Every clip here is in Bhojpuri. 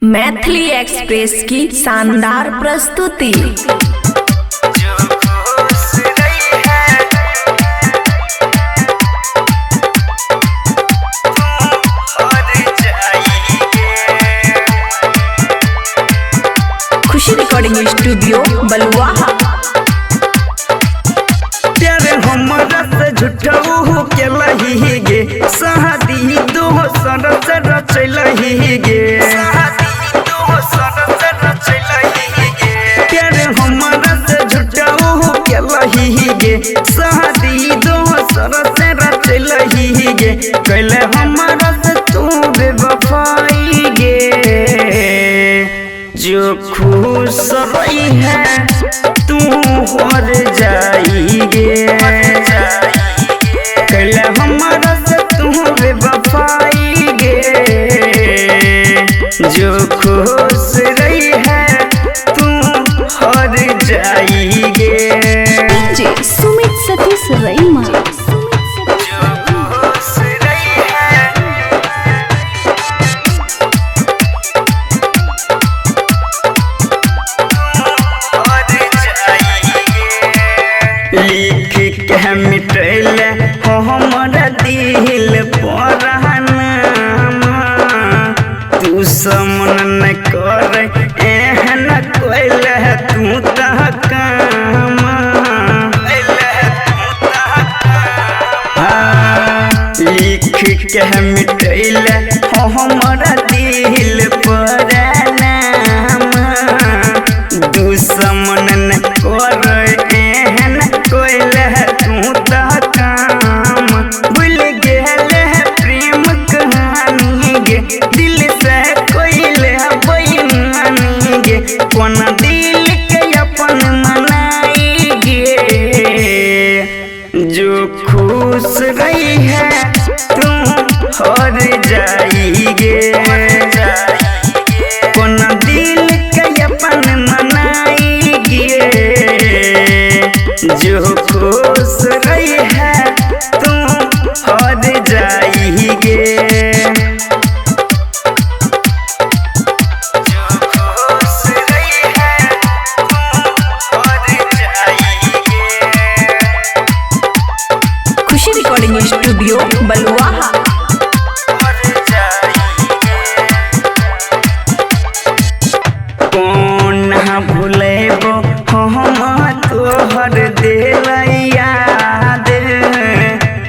मैथिली एक्सप्रेस की शानदार प्रस्तुति। खुशी रिकॉर्डिंग स्टूडियो बलुआहा। प्यारे हमरा से झूठऊ के लही गे शादी दो सरस रचलही गे प्यारे हमरा से झूठऊ के लही गे शादी दो सरस रचलही गे कैले हमरा से तू बेवफाई गे जो खुश रही है तू हर जाइगे कैले हमारा से तू बेवफाई गे जो खुश रही है तू हर जाइगे। डीजे सुमित सतीश रईमा। लिख के मिटल हमारा दिल पर तू समन न कर एहन कोइल तू तह काम लिख के मिटल हमारा दिल पर दुश्मन न कर एहन कोइल तू तह काम भूल गेल प्रेम कहानी गे दिल से कोइल बेईमानी गे कोन दिल के अपन मनाई गे जो खुश रही है तू हर जाइगे कोन दिल के अपन मनाई गे जो खुश रही है तू हर जाइगे जो खुश रही है तू हर जाइगे। खुशी रिकॉर्डिंग स्टूडियो बलुआहा। कौन भूलेबो हम तोहर दिल याद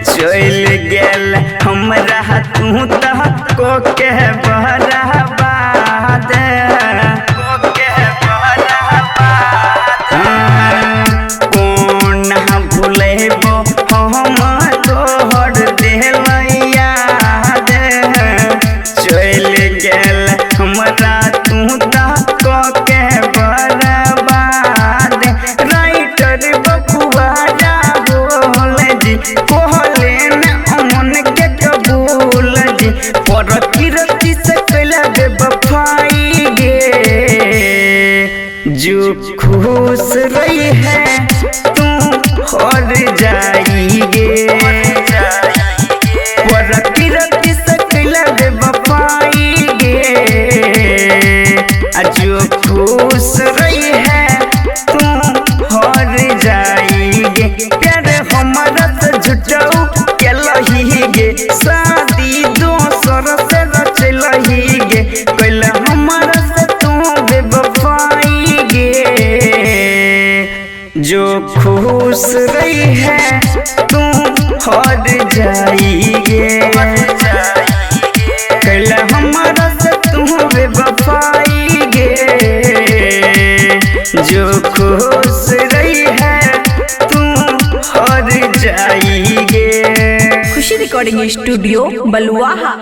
चल गेल हमरा तू तह को के बर्बाद कौन भूलेबो हम तोहर दिल याद चल गेल हमरा तू तह को के बर्बाद राइटर बबुआ बोल जी कहले न अमन के कबूल जी पर किरती से कैला बेवफाई गे जो खुश रही है तू हर जाइगे पर किरती से कैला बेवफाई गे जो खुश रही है तू हर जाइगे प्यारे हमारा से झूठऊ के लही गे शादी दोसर से रचलही गे कैले हमारा से तू बेवफाई गे जो खुश रही है तू हर जाइगे कैले हमारा से तू बेवफाई गे जो खुश रही है तू हर जाइगे। खुशी रिकॉर्डिंग स्टूडियो बलुआहा।